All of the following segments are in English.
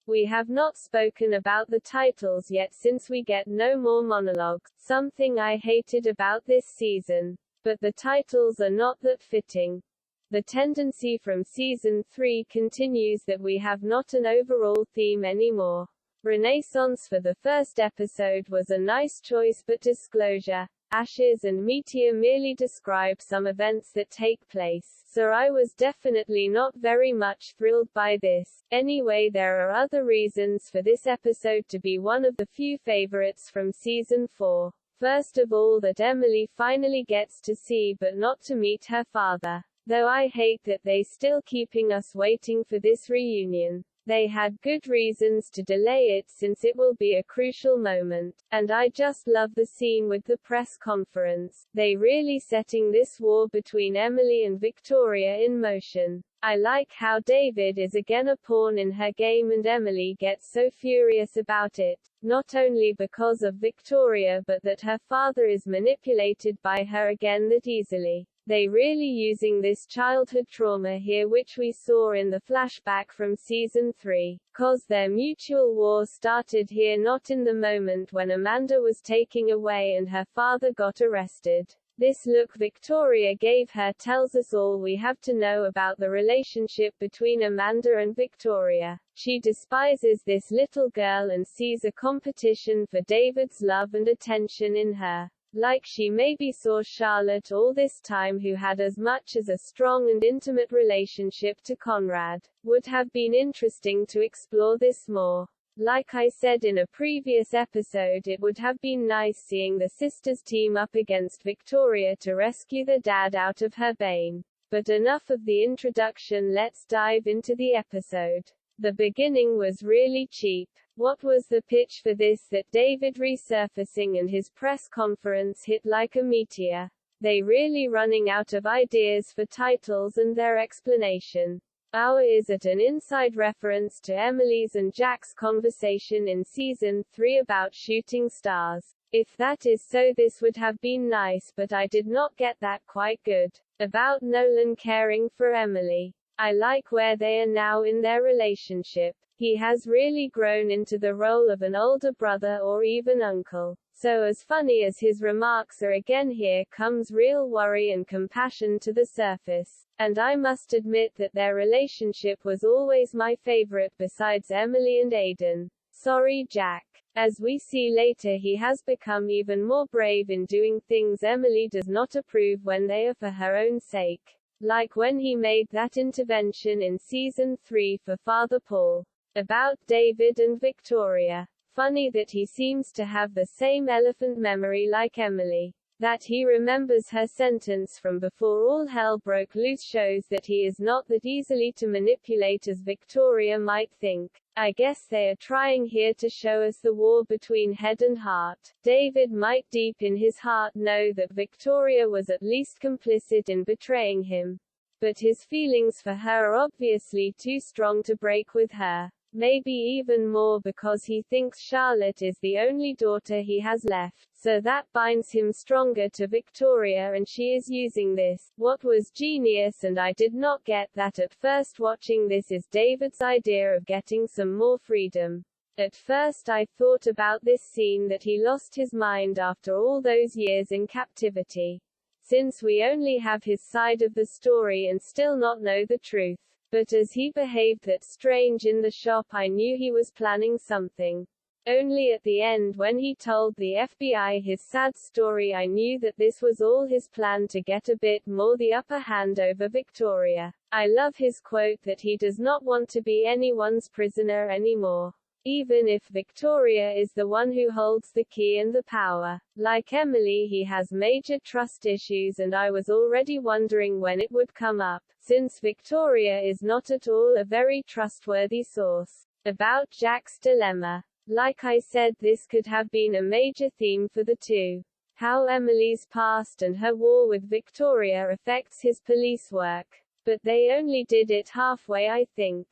We have not spoken about the titles yet since we get no more monologues, something I hated about this season. But the titles are not that fitting. The tendency from season 3 continues that we have not an overall theme anymore. Renaissance for the first episode was a nice choice, but Disclosure, Ashes and Meteor merely describe some events that take place, so I was definitely not very much thrilled by this. Anyway, there are other reasons for this episode to be one of the few favorites from season 4. First of all, that Emily finally gets to see but not to meet her father. Though I hate that they still keeping us waiting for this reunion. They had good reasons to delay it since it will be a crucial moment, and I just love the scene with the press conference. They really setting this war between Emily and Victoria in motion. I like how David is again a pawn in her game and Emily gets so furious about it, not only because of Victoria but that her father is manipulated by her again that easily. They really using this childhood trauma here, which we saw in the flashback from season 3. Cause their mutual war started here, not in the moment when Amanda was taken away and her father got arrested. This look Victoria gave her tells us all we have to know about the relationship between Amanda and Victoria. She despises this little girl and sees a competition for David's love and attention in her. Like she maybe saw Charlotte all this time, who had as much as a strong and intimate relationship to Conrad. Would have been interesting to explore this more. Like I said in a previous episode, it would have been nice seeing the sisters team up against Victoria to rescue the dad out of her bane. But enough of the introduction, let's dive into the episode. The beginning was really cheap. What was the pitch for this? That David resurfacing and his press conference hit like a meteor. They really running out of ideas for titles and their explanation. Is it an inside reference to Emily's and Jack's conversation in season 3 about shooting stars? If that is so, this would have been nice, but I did not get that quite good. About Nolan caring for Emily. I like where they are now in their relationship. He has really grown into the role of an older brother or even uncle. So as funny as his remarks are, again here comes real worry and compassion to the surface. And I must admit that their relationship was always my favorite besides Emily and Aiden. Sorry, Jack. As we see later, he has become even more brave in doing things Emily does not approve when they are for her own sake. Like when he made that intervention in season 3 for Father Paul. About David and Victoria. Funny that he seems to have the same elephant memory like Emily. That he remembers her sentence from before all hell broke loose shows that he is not that easily to manipulate as Victoria might think. I guess they are trying here to show us the war between head and heart. David might deep in his heart know that Victoria was at least complicit in betraying him. But his feelings for her are obviously too strong to break with her. Maybe even more because he thinks Charlotte is the only daughter he has left, so that binds him stronger to Victoria, and she is using this. What was genius, and I did not get that at first watching this, is David's idea of getting some more freedom. At first I thought about this scene that he lost his mind after all those years in captivity. Since we only have his side of the story and still not know the truth. But as he behaved that strange in the shop, I knew he was planning something. Only at the end when he told the FBI his sad story, I knew that this was all his plan to get a bit more the upper hand over Victoria. I love his quote that he does not want to be anyone's prisoner anymore. Even if Victoria is the one who holds the key and the power. Like Emily, he has major trust issues, and I was already wondering when it would come up, since Victoria is not at all a very trustworthy source. About Jack's dilemma. Like I said, this could have been a major theme for the two. How Emily's past and her war with Victoria affects his police work. But they only did it halfway, I think.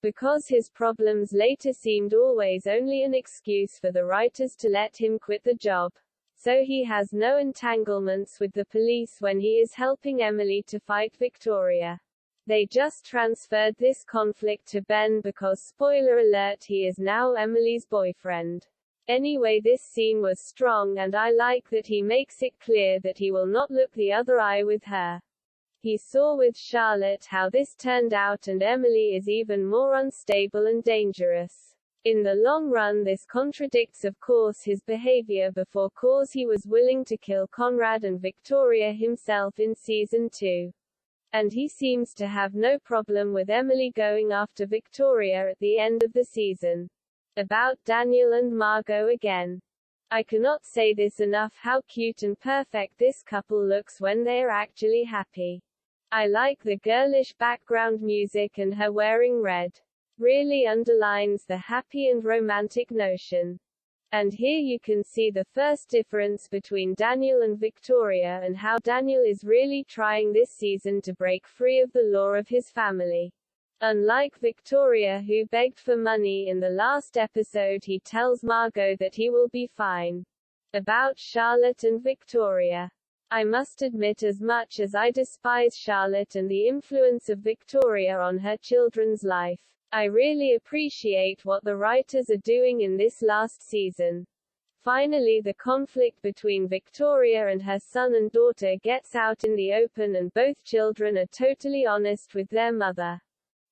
Because his problems later seemed always only an excuse for the writers to let him quit the job. So he has no entanglements with the police when he is helping Emily to fight Victoria. They just transferred this conflict to Ben because, spoiler alert, he is now Emily's boyfriend. Anyway, this scene was strong and I like that he makes it clear that he will not look the other eye with her. He saw with Charlotte how this turned out and Emily is even more unstable and dangerous. In the long run this contradicts of course his behavior before cause he was willing to kill Conrad and Victoria himself in season 2. And he seems to have no problem with Emily going after Victoria at the end of the season. About Daniel and Margaux again. I cannot say this enough how cute and perfect this couple looks when they are actually happy. I like the girlish background music and her wearing red. Really underlines the happy and romantic notion. And here you can see the first difference between Daniel and Victoria and how Daniel is really trying this season to break free of the law of his family. Unlike Victoria, who begged for money in the last episode, he tells Margaux that he will be fine. About Charlotte and Victoria. I must admit, as much as I despise Charlotte and the influence of Victoria on her children's life, I really appreciate what the writers are doing in this last season. Finally, the conflict between Victoria and her son and daughter gets out in the open and both children are totally honest with their mother.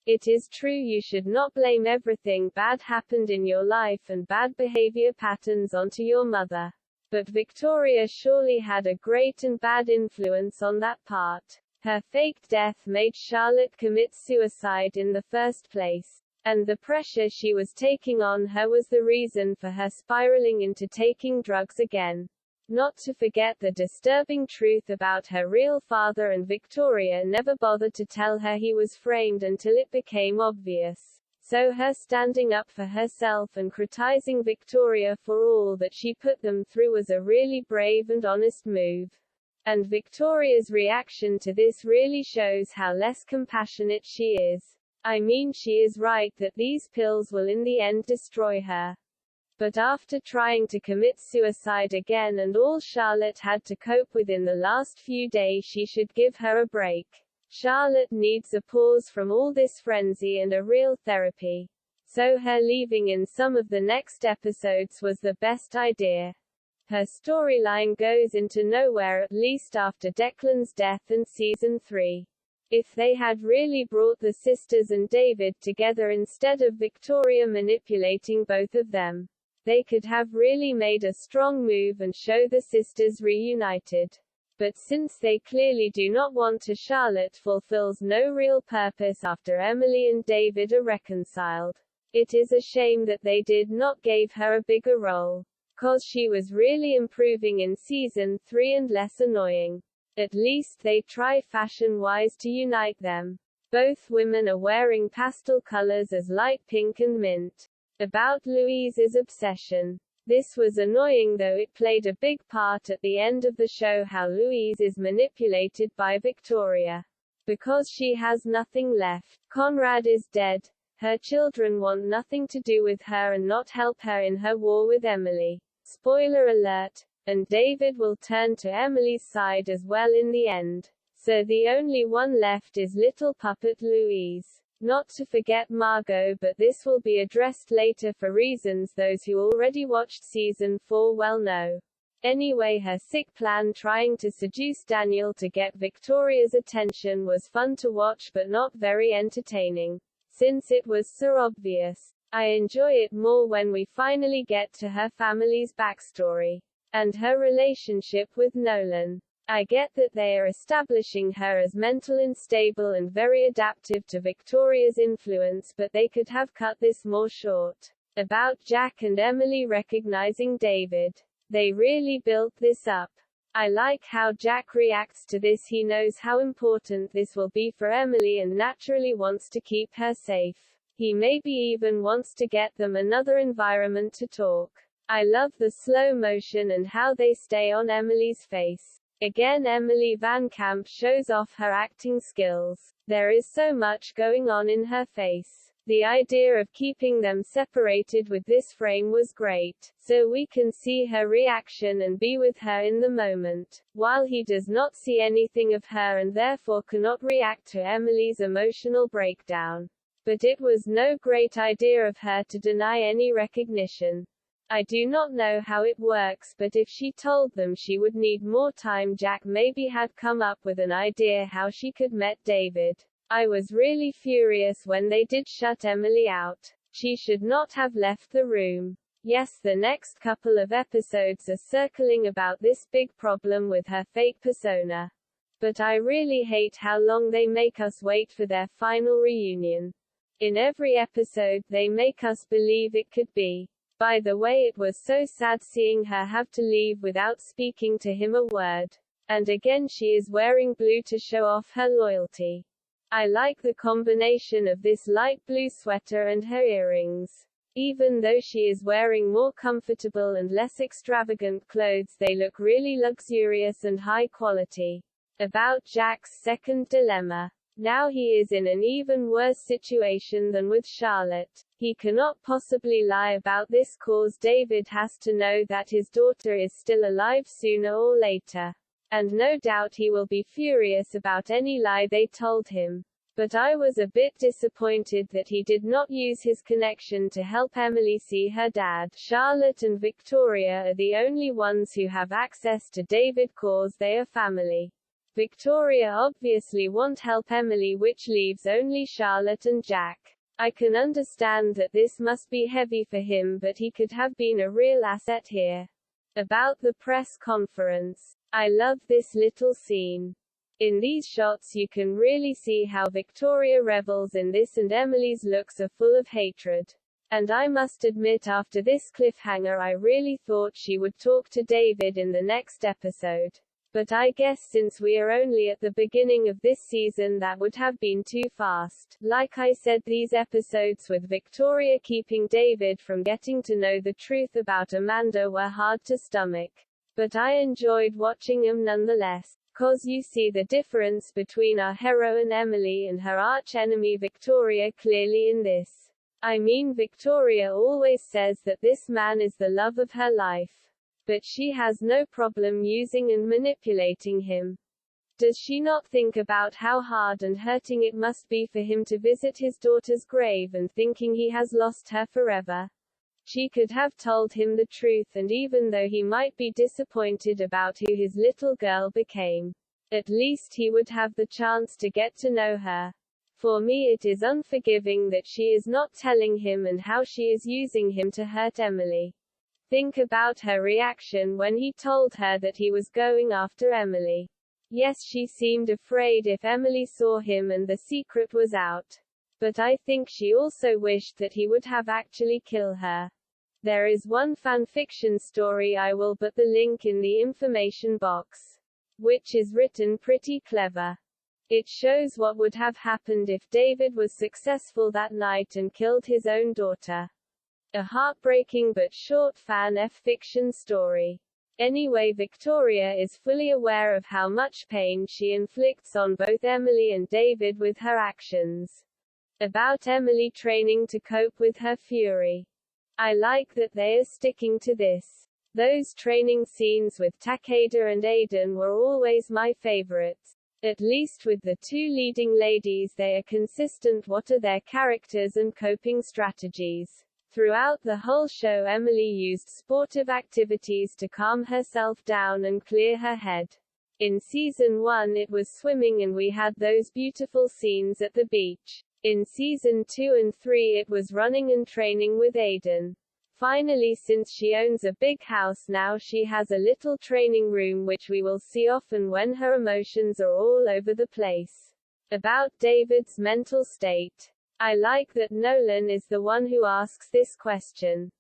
It is true you should not blame everything bad happened in your life and bad behavior patterns onto your mother. But Victoria surely had a great and bad influence on that part. Her faked death made Charlotte commit suicide in the first place. And the pressure she was taking on her was the reason for her spiraling into taking drugs again. Not to forget the disturbing truth about her real father, and Victoria never bothered to tell her he was framed until it became obvious. So her standing up for herself and criticizing Victoria for all that she put them through was a really brave and honest move. And Victoria's reaction to this really shows how less compassionate she is. I mean, she is right that these pills will in the end destroy her. But after trying to commit suicide again and all Charlotte had to cope with in the last few days, she should give her a break. Charlotte needs a pause from all this frenzy and a real therapy. So her leaving in some of the next episodes was the best idea. Her storyline goes into nowhere, at least after Declan's death in season 3. If they had really brought the sisters and David together instead of Victoria manipulating both of them, they could have really made a strong move and show the sisters reunited. But since they clearly do not want to, Charlotte fulfills no real purpose after Emily and David are reconciled. It is a shame that they did not give her a bigger role. Cause she was really improving in season 3 and less annoying. At least they try fashion-wise to unite them. Both women are wearing pastel colors as light pink and mint. About Louise's obsession. This was annoying, though it played a big part at the end of the show how Louise is manipulated by Victoria. Because she has nothing left. Conrad is dead. Her children want nothing to do with her and not help her in her war with Emily. Spoiler alert. And David will turn to Emily's side as well in the end. So the only one left is little puppet Louise. Not to forget Margaux, but this will be addressed later for reasons those who already watched season 4 well know. Anyway, her sick plan trying to seduce Daniel to get Victoria's attention was fun to watch but not very entertaining. Since it was so obvious. I enjoy it more when we finally get to her family's backstory. And her relationship with Nolan. I get that they are establishing her as mental unstable and very adaptive to Victoria's influence, but they could have cut this more short. About Jack and Emily recognizing David. They really built this up. I like how Jack reacts to this. He knows how important this will be for Emily and naturally wants to keep her safe. He maybe even wants to get them another environment to talk. I love the slow motion and how they stay on Emily's face. Again, Emily Van Camp shows off her acting skills. There is so much going on in her face. The idea of keeping them separated with this frame was great, so we can see her reaction and be with her in the moment, while he does not see anything of her and therefore cannot react to Emily's emotional breakdown. But it was no great idea of her to deny any recognition. I do not know how it works, but if she told them she would need more time, Jack maybe had come up with an idea how she could met David. I was really furious when they did shut Emily out. She should not have left the room. Yes, the next couple of episodes are circling about this big problem with her fake persona. But I really hate how long they make us wait for their final reunion. In every episode they make us believe it could be. By the way, it was so sad seeing her have to leave without speaking to him a word. And again she is wearing blue to show off her loyalty. I like the combination of this light blue sweater and her earrings. Even though she is wearing more comfortable and less extravagant clothes, they look really luxurious and high quality. About Jack's second dilemma. Now he is in an even worse situation than with Charlotte. He cannot possibly lie about this cause David has to know that his daughter is still alive sooner or later. And no doubt he will be furious about any lie they told him. But I was a bit disappointed that he did not use his connection to help Emily see her dad. Charlotte and Victoria are the only ones who have access to David cause they are family. Victoria obviously won't help Emily, which leaves only Charlotte and Jack. I can understand that this must be heavy for him, but he could have been a real asset here. About the press conference. I love this little scene. In these shots you can really see how Victoria revels in this, and Emily's looks are full of hatred. And I must admit, after this cliffhanger I really thought she would talk to David in the next episode. But I guess since we are only at the beginning of this season that would have been too fast. Like I said, these episodes with Victoria keeping David from getting to know the truth about Amanda were hard to stomach. But I enjoyed watching them nonetheless. Cause you see the difference between our heroine Emily and her arch-enemy Victoria clearly in this. I mean, Victoria always says that this man is the love of her life. But she has no problem using and manipulating him. Does she not think about how hard and hurting it must be for him to visit his daughter's grave and thinking he has lost her forever? She could have told him the truth, and even though he might be disappointed about who his little girl became, at least he would have the chance to get to know her. For me it is unforgiving that she is not telling him and how she is using him to hurt Emily. Think about her reaction when he told her that he was going after Emily. Yes, she seemed afraid if Emily saw him and the secret was out. But I think she also wished that he would have actually killed her. There is one fanfiction story I will put the link in the information box, which is written pretty clever. It shows what would have happened if David was successful that night and killed his own daughter. A heartbreaking but short fan-fiction story. Anyway, Victoria is fully aware of how much pain she inflicts on both Emily and David with her actions. About Emily training to cope with her fury. I like that they are sticking to this. Those training scenes with Takeda and Aiden were always my favorites. At least with the two leading ladies they are consistent what are their characters and coping strategies. Throughout the whole show Emily used sportive activities to calm herself down and clear her head. In season 1 it was swimming and we had those beautiful scenes at the beach. In season 2 and 3 it was running and training with Aiden. Finally, since she owns a big house now, she has a little training room which we will see often when her emotions are all over the place. About David's mental state. I like that Nolan is the one who asks this question.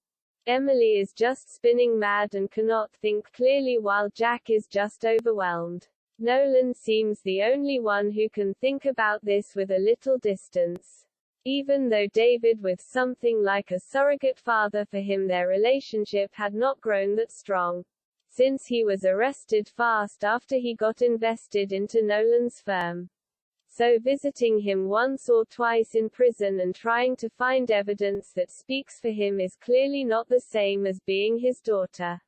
Emily is just spinning mad and cannot think clearly while Jack is just overwhelmed. Nolan seems the only one who can think about this with a little distance. Even though David was something like a surrogate father for him, their relationship had not grown that strong. Since he was arrested fast after he got invested into Nolan's firm. so visiting him once or twice in prison and trying to find evidence that speaks for him is clearly not the same as being his daughter.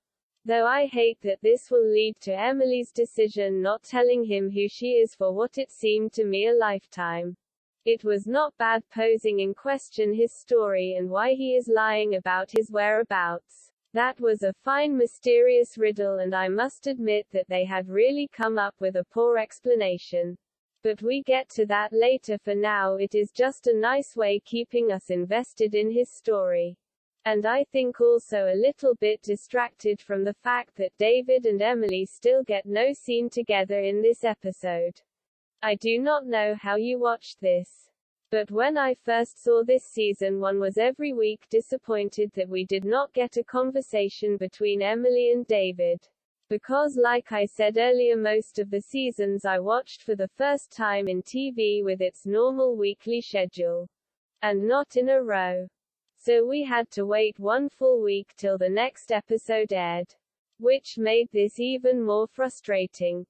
Though I hate that this will lead to Emily's decision not telling him who she is for what it seemed to me a lifetime. It was not bad posing in question his story and why he is lying about his whereabouts. That was a fine mysterious riddle, and I must admit that they had really come up with a poor explanation. But we get to that later. For now it is just a nice way keeping us invested in his story. And I think also a little bit distracted from the fact that David and Emily still get no scene together in this episode. I do not know how you watched this, but when I first saw this season one was every week disappointed that we did not get a conversation between Emily and David. Because like I said earlier, most of the seasons I watched for the first time in TV with its normal weekly schedule. And not in a row. So we had to wait one full week till the next episode aired. Which made this even more frustrating.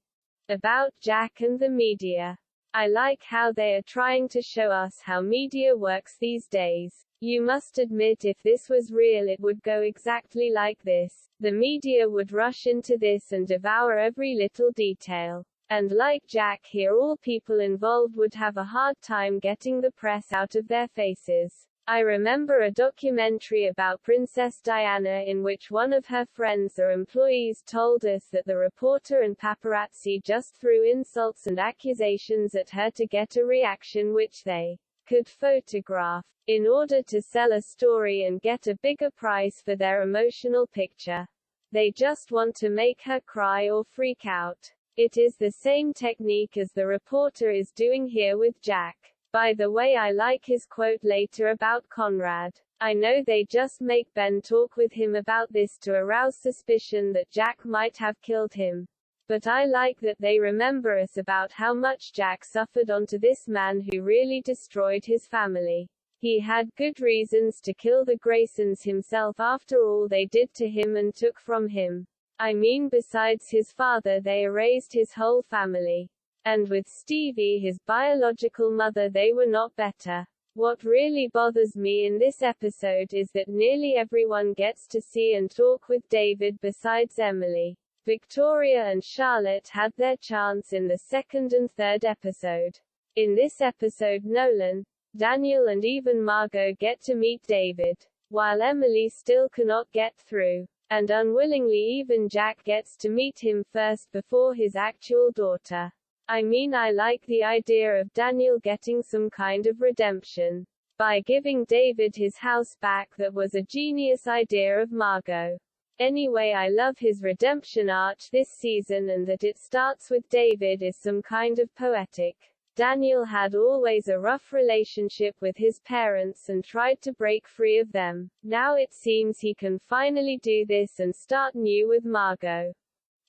About Jack and the media. I like how they are trying to show us how media works these days. You must admit if this was real it would go exactly like this. The media would rush into this and devour every little detail. And like Jack here, all people involved would have a hard time getting the press out of their faces. I remember a documentary about Princess Diana in which one of her friends or employees told us that the reporter and paparazzi just threw insults and accusations at her to get a reaction which they could photograph, in order to sell a story and get a bigger price for their emotional picture. They just want to make her cry or freak out. It is the same technique as the reporter is doing here with Jack. By the way, I like his quote later about Conrad. I know they just make Ben talk with him about this to arouse suspicion that Jack might have killed him. But I like that they remember us about how much Jack suffered onto this man who really destroyed his family. He had good reasons to kill the Graysons himself after all they did to him and took from him. I mean, besides his father they erased his whole family. And with Stevie, his biological mother, they were not better. What really bothers me in this episode is that nearly everyone gets to see and talk with David besides Emily. Victoria and Charlotte had their chance in the second and third episode. In this episode Nolan, Daniel and even Margaux get to meet David, while Emily still cannot get through. And unwillingly even Jack gets to meet him first before his actual daughter. I mean, I like the idea of Daniel getting some kind of redemption by giving David his house back. That was a genius idea of Margaux. Anyway, I love his redemption arc this season, and that it starts with David is some kind of poetic. Daniel had always a rough relationship with his parents and tried to break free of them. Now it seems he can finally do this and start new with Margaux.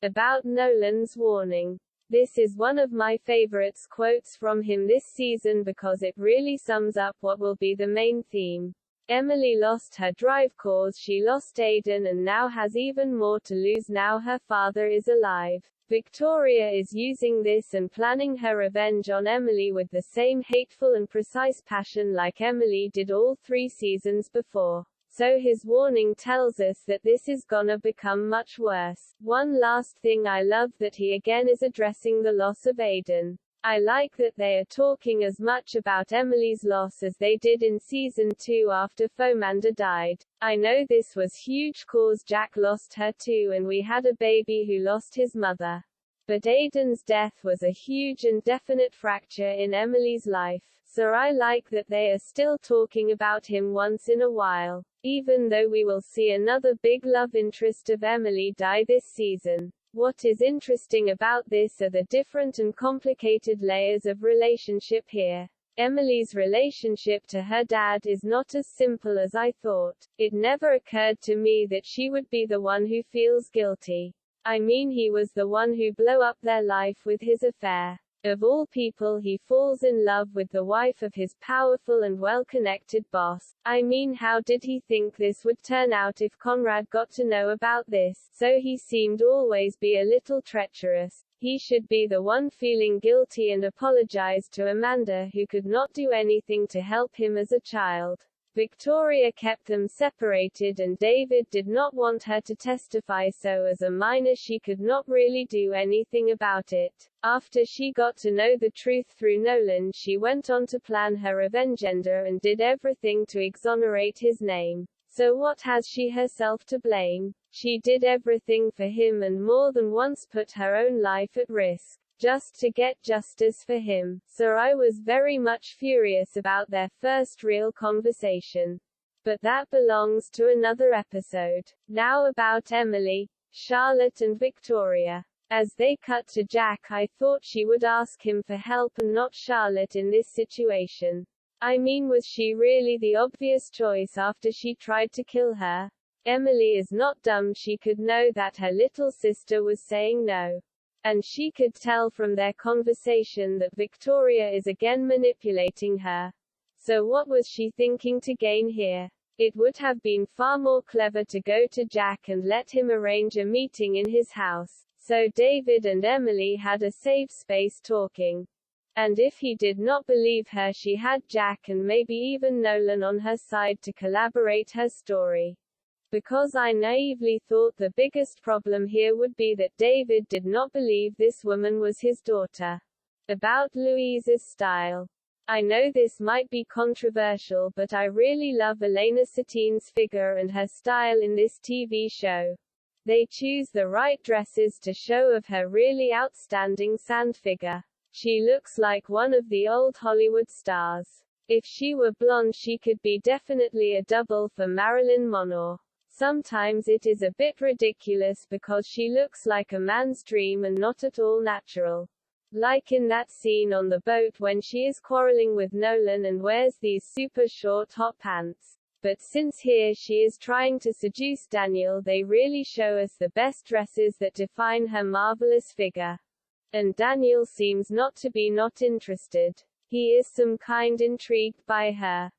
About Nolan's warning. This is one of my favorites quotes from him this season because it really sums up what will be the main theme. Emily lost her drive cause, she lost Aiden, and now has even more to lose now her father is alive. Victoria is using this and planning her revenge on Emily with the same hateful and precise passion like Emily did all 3 seasons before. So his warning tells us that this is gonna become much worse. One last thing, I love that he again is addressing the loss of Aiden. I like that they are talking as much about Emily's loss as they did in season 2 after Fomanda died. I know this was huge cause Jack lost her too, and we had a baby who lost his mother. But Aiden's death was a huge and definite fracture in Emily's life. So I like that they are still talking about him once in a while. Even though we will see another big love interest of Emily die this season. What is interesting about this are the different and complicated layers of relationship here. Emily's relationship to her dad is not as simple as I thought. It never occurred to me that she would be the one who feels guilty. I mean, he was the one who blew up their life with his affair. Of all people, he falls in love with the wife of his powerful and well-connected boss. I mean, how did he think this would turn out if Conrad got to know about this? So he seemed always be a little treacherous. He should be the one feeling guilty and apologize to Amanda, who could not do anything to help him as a child. Victoria kept them separated, and David did not want her to testify, so as a minor she could not really do anything about it. After she got to know the truth through Nolan, she went on to plan her revengenda and did everything to exonerate his name. So what has she herself to blame? She did everything for him and more than once put her own life at risk, just to get justice for him. So I was very much furious about their first real conversation. But that belongs to another episode. Now about Emily, Charlotte and Victoria. As they cut to Jack, I thought she would ask him for help and not Charlotte in this situation. I mean, was she really the obvious choice after she tried to kill her? Emily is not dumb, she could know that her little sister was saying no. And she could tell from their conversation that Victoria is again manipulating her. So what was she thinking to gain here? It would have been far more clever to go to Jack and let him arrange a meeting in his house, so David and Emily had a safe space talking. And if he did not believe her, she had Jack and maybe even Nolan on her side to collaborate her story. Because I naively thought the biggest problem here would be that David did not believe this woman was his daughter. About Louise's style. I know this might be controversial, but I really love Elena Satine's figure and her style in this TV show. They choose the right dresses to show of her really outstanding sand figure. She looks like one of the old Hollywood stars. If she were blonde, she could be definitely a double for Marilyn Monroe. Sometimes it is a bit ridiculous because she looks like a man's dream and not at all natural. Like in that scene on the boat when she is quarreling with Nolan and wears these super short hot pants. But since here she is trying to seduce Daniel, they really show us the best dresses that define her marvelous figure. And Daniel seems not interested. He is some kind intrigued by her.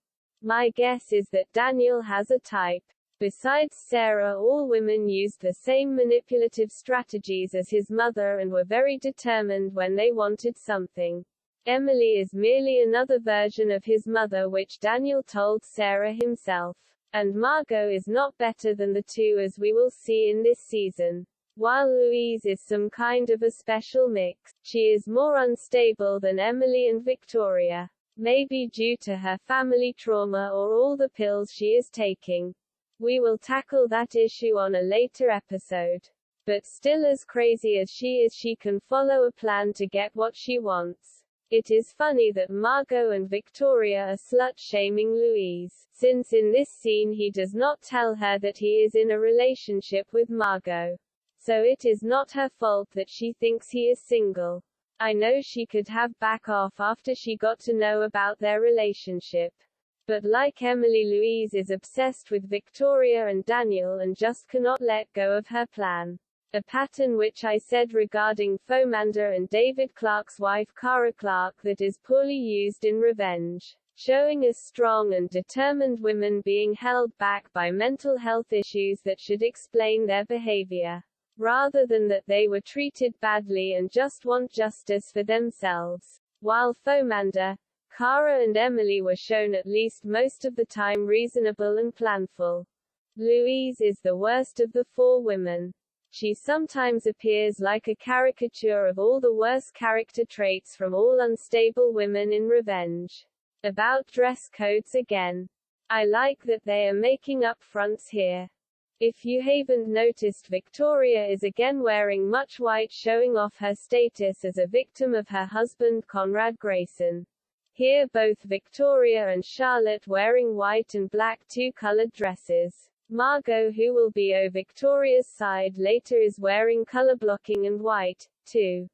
My guess is that Daniel has a type. Besides Sarah, all women used the same manipulative strategies as his mother and were very determined when they wanted something. Emily is merely another version of his mother, which Daniel told Sarah himself. And Margaux is not better than the two, as we will see in this season. While Louise is some kind of a special mix, she is more unstable than Emily and Victoria. Maybe due to her family trauma or all the pills she is taking. We will tackle that issue on a later episode. But still, as crazy as she is, she can follow a plan to get what she wants. It is funny that Margaux and Victoria are slut-shaming Louise, since in this scene he does not tell her that he is in a relationship with Margaux. So it is not her fault that she thinks he is single. I know she could have back off after she got to know about their relationship. But like Emily, Louise is obsessed with Victoria and Daniel and just cannot let go of her plan. A pattern which I said regarding Fomanda and David Clarke's wife Cara Clarke that is poorly used in Revenge. Showing us strong and determined women being held back by mental health issues that should explain their behavior. Rather than that they were treated badly and just want justice for themselves. While Fomanda, Cara and Emily were shown at least most of the time reasonable and planful. Louise is the worst of the four women. She sometimes appears like a caricature of all the worst character traits from all unstable women in Revenge. About dress codes again. I like that they are making up fronts here. If you haven't noticed, Victoria is again wearing much white, showing off her status as a victim of her husband Conrad Grayson. Here both Victoria and Charlotte wearing white and black two-colored dresses. Margaux, who will be Victoria's side later, is wearing color blocking and white, too.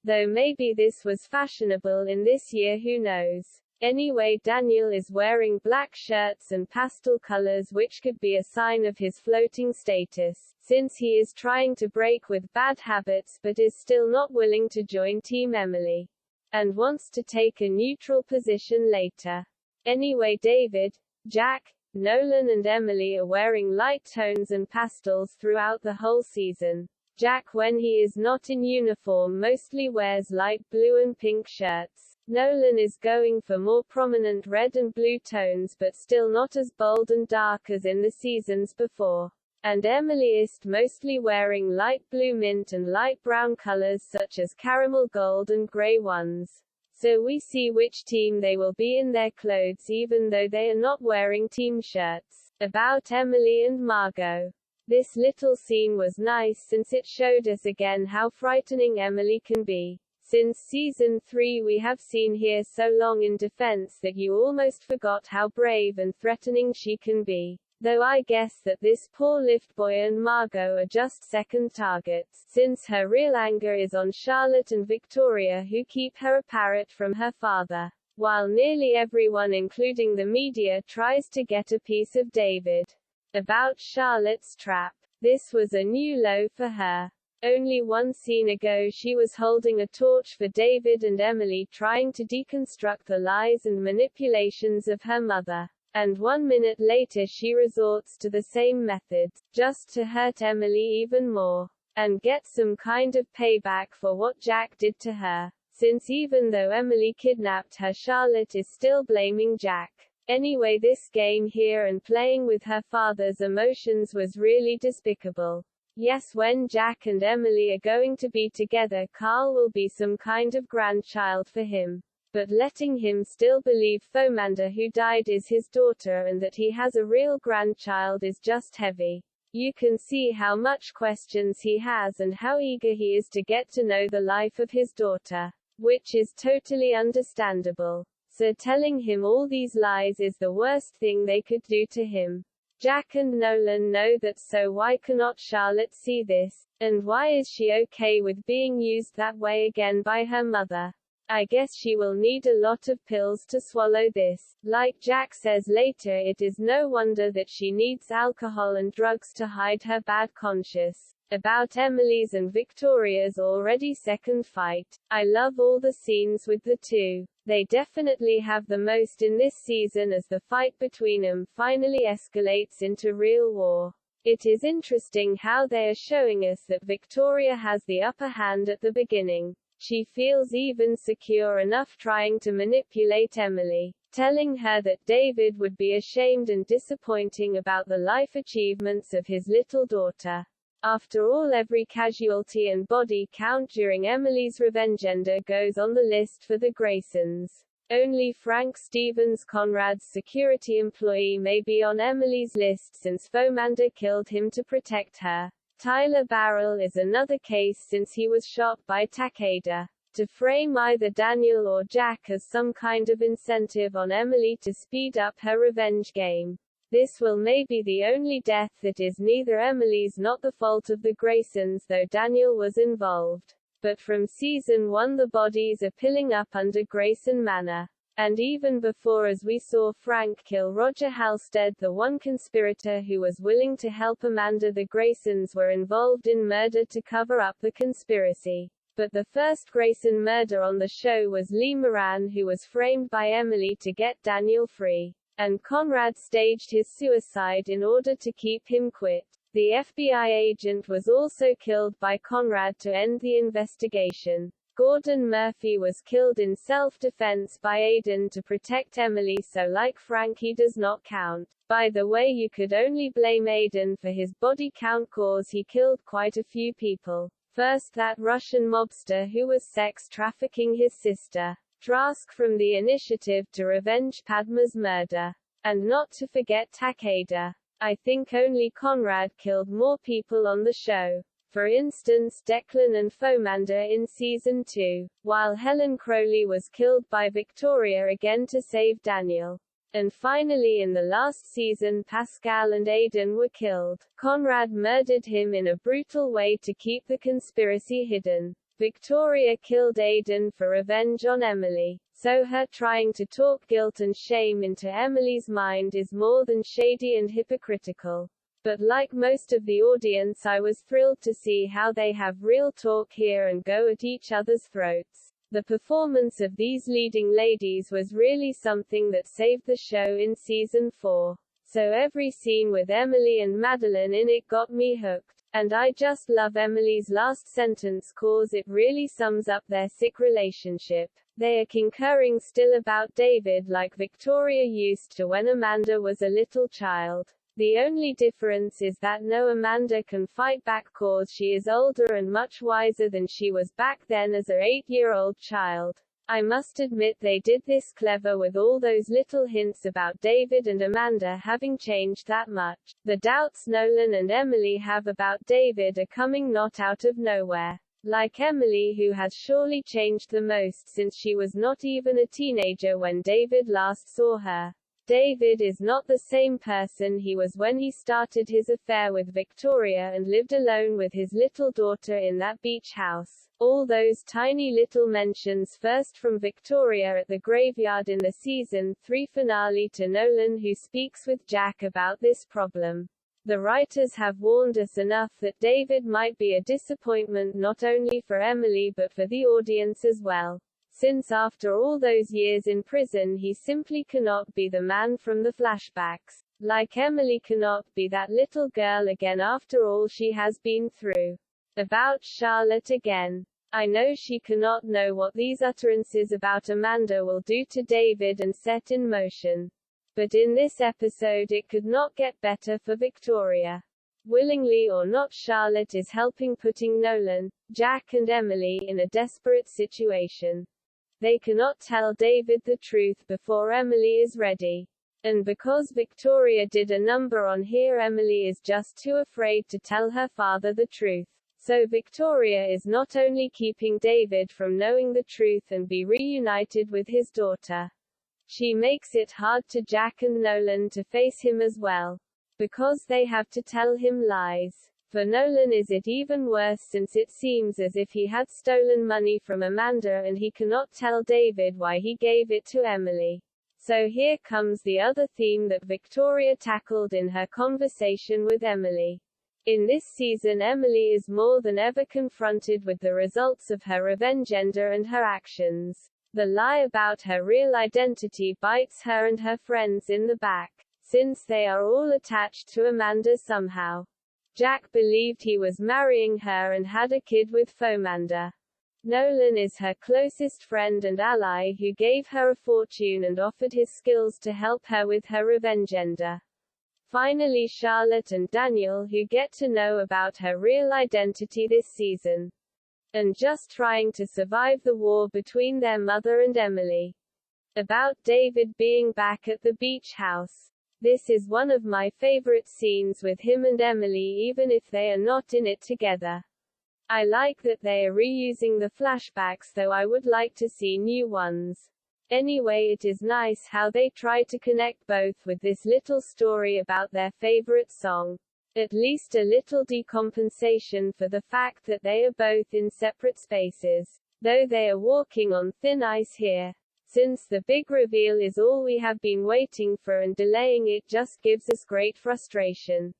Though maybe this was fashionable in this year, who knows. Anyway, Daniel is wearing black shirts and pastel colors, which could be a sign of his floating status, since he is trying to break with bad habits but is still not willing to join Team Emily. And wants to take a neutral position later. Anyway, David, Jack, Nolan and Emily are wearing light tones and pastels throughout the whole season. Jack, when he is not in uniform, mostly wears light blue and pink shirts. Nolan is going for more prominent red and blue tones, but still not as bold and dark as in the seasons before. And Emily is mostly wearing light blue, mint and light brown colors such as caramel gold and gray ones. So we see which team they will be in their clothes even though they are not wearing team shirts. About Emily and Margaux. This little scene was nice since it showed us again how frightening Emily can be. Since season 3 we have seen her so long in defense that you almost forgot how brave and threatening she can be. Though I guess that this poor lift boy and Margaux are just second targets, since her real anger is on Charlotte and Victoria, who keep her apart from her father. While nearly everyone including the media tries to get a piece of David. About Charlotte's trap. This was a new low for her. Only one scene ago she was holding a torch for David and Emily, trying to deconstruct the lies and manipulations of her mother. And 1 minute later she resorts to the same methods, just to hurt Emily even more. And get some kind of payback for what Jack did to her. Since even though Emily kidnapped her, Charlotte is still blaming Jack. Anyway, this game here and playing with her father's emotions was really despicable. Yes, when Jack and Emily are going to be together, Carl will be some kind of grandchild for him. But letting him still believe Fomander, who died, is his daughter and that he has a real grandchild is just heavy. You can see how much questions he has and how eager he is to get to know the life of his daughter. Which is totally understandable. So telling him all these lies is the worst thing they could do to him. Jack and Nolan know that, so why cannot Charlotte see this? And why is she okay with being used that way again by her mother? I guess she will need a lot of pills to swallow this. Like Jack says later, it is no wonder that she needs alcohol and drugs to hide her bad conscience. About Emily's and Victoria's already second fight. I love all the scenes with the two. They definitely have the most in this season as the fight between them finally escalates into real war. It is interesting how they are showing us that Victoria has the upper hand at the beginning. She feels even secure enough trying to manipulate Emily, telling her that David would be ashamed and disappointing about the life achievements of his little daughter. After all, every casualty and body count during Emily's revengenda goes on the list for the Graysons. Only Frank Stevens, Conrad's security employee, may be on Emily's list since Fomander killed him to protect her. Tyler Barrell is another case since he was shot by Takeda. To frame either Daniel or Jack as some kind of incentive on Emily to speed up her revenge game. This will maybe the only death that is neither Emily's not the fault of the Graysons, though Daniel was involved. But from season 1 the bodies are piling up under Grayson Manor. And even before, as we saw Frank kill Roger Halstead, the one conspirator who was willing to help Amanda, the Graysons were involved in murder to cover up the conspiracy. But the first Grayson murder on the show was Lee Moran, who was framed by Emily to get Daniel free. And Conrad staged his suicide in order to keep him quit. The FBI agent was also killed by Conrad to end the investigation. Gordon Murphy was killed in self-defense by Aiden to protect Emily, so like Frank, he does not count. By the way, you could only blame Aiden for his body count cause he killed quite a few people. First, that Russian mobster who was sex trafficking his sister. Trask from the Initiative to revenge Padma's murder. And not to forget Takeda. I think only Conrad killed more people on the show. For instance, Declan and Fomander in season 2, while Helen Crowley was killed by Victoria again to save Daniel. And finally, in the last season, Pascal and Aiden were killed. Conrad murdered him in a brutal way to keep the conspiracy hidden. Victoria killed Aiden for revenge on Emily. So her trying to talk guilt and shame into Emily's mind is more than shady and hypocritical. But like most of the audience, I was thrilled to see how they have real talk here and go at each other's throats. The performance of these leading ladies was really something that saved the show in season 4. So every scene with Emily and Madeline in it got me hooked. And I just love Emily's last sentence cause it really sums up their sick relationship. They are concurring still about David like Victoria used to when Amanda was a little child. The only difference is that no Amanda can fight back cause she is older and much wiser than she was back then as a 8-year-old child. I must admit they did this clever with all those little hints about David and Amanda having changed that much. The doubts Nolan and Emily have about David are coming not out of nowhere. Like Emily, who has surely changed the most since she was not even a teenager when David last saw her. David is not the same person he was when he started his affair with Victoria and lived alone with his little daughter in that beach house. All those tiny little mentions, first from Victoria at the graveyard in the season 3 finale to Nolan who speaks with Jack about this problem. The writers have warned us enough that David might be a disappointment not only for Emily but for the audience as well. Since after all those years in prison he simply cannot be the man from the flashbacks. Like Emily cannot be that little girl again after all she has been through. About Charlotte again. I know she cannot know what these utterances about Amanda will do to David and set in motion. But in this episode it could not get better for Victoria. Willingly or not, Charlotte is helping putting Nolan, Jack and Emily in a desperate situation. They cannot tell David the truth before Emily is ready. And because Victoria did a number on here, Emily is just too afraid to tell her father the truth. So Victoria is not only keeping David from knowing the truth and be reunited with his daughter. She makes it hard to Jack and Nolan to face him as well. Because they have to tell him lies. For Nolan is it even worse since it seems as if he had stolen money from Amanda and he cannot tell David why he gave it to Emily. So here comes the other theme that Victoria tackled in her conversation with Emily. In this season Emily is more than ever confronted with the results of her revengenda and her actions. The lie about her real identity bites her and her friends in the back, since they are all attached to Amanda somehow. Jack believed he was marrying her and had a kid with Fomanda. Nolan is her closest friend and ally who gave her a fortune and offered his skills to help her with her revengenda. Finally Charlotte and Daniel who get to know about her real identity this season. And just trying to survive the war between their mother and Emily. About David being back at the beach house. This is one of my favorite scenes with him and Emily even if they are not in it together. I like that they are reusing the flashbacks though I would like to see new ones. Anyway, it is nice how they try to connect both with this little story about their favorite song. At least a little decompensation for the fact that they are both in separate spaces. Though they are walking on thin ice here. Since the big reveal is all we have been waiting for and delaying it just gives us great frustration.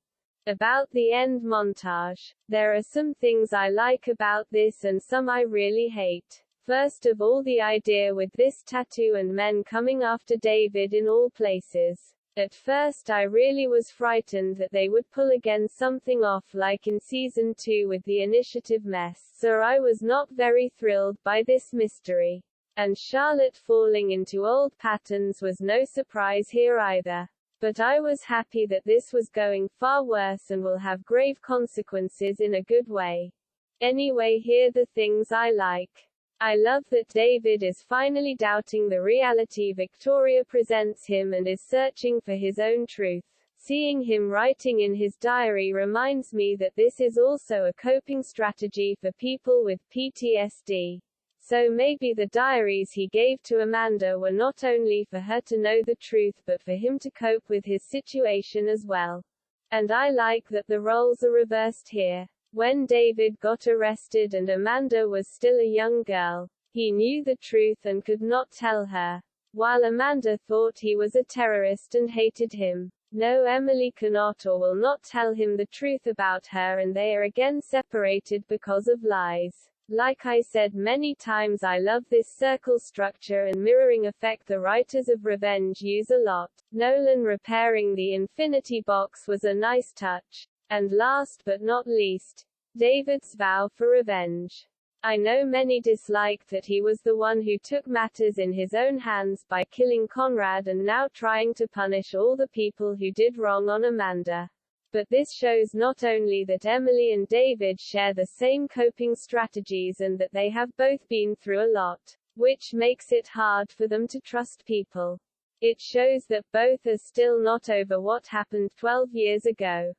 About the end montage. There are some things I like about this and some I really hate. First of all, the idea with this tattoo and men coming after David in all places. At first I really was frightened that they would pull again something off like in season 2 with the initiative mess, so I was not very thrilled by this mystery. And Charlotte falling into old patterns was no surprise here either. But I was happy that this was going far worse and will have grave consequences in a good way. Anyway, here the things I like. I love that David is finally doubting the reality Victoria presents him and is searching for his own truth. Seeing him writing in his diary reminds me that this is also a coping strategy for people with PTSD. So maybe the diaries he gave to Amanda were not only for her to know the truth but for him to cope with his situation as well. And I like that the roles are reversed here. When David got arrested and Amanda was still a young girl, he knew the truth and could not tell her. While Amanda thought he was a terrorist and hated him. No, Emily cannot or will not tell him the truth about her and they are again separated because of lies. Like I said many times, I love this circle structure and mirroring effect the writers of Revenge use a lot. Nolan repairing the infinity box was a nice touch. And last but not least, David's vow for revenge. I know many disliked that he was the one who took matters in his own hands by killing Conrad and now trying to punish all the people who did wrong on Amanda. But this shows not only that Emily and David share the same coping strategies and that they have both been through a lot, which makes it hard for them to trust people. It shows that both are still not over what happened 12 years ago.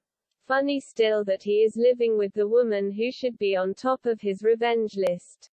Funny still that he is living with the woman who should be on top of his revenge list.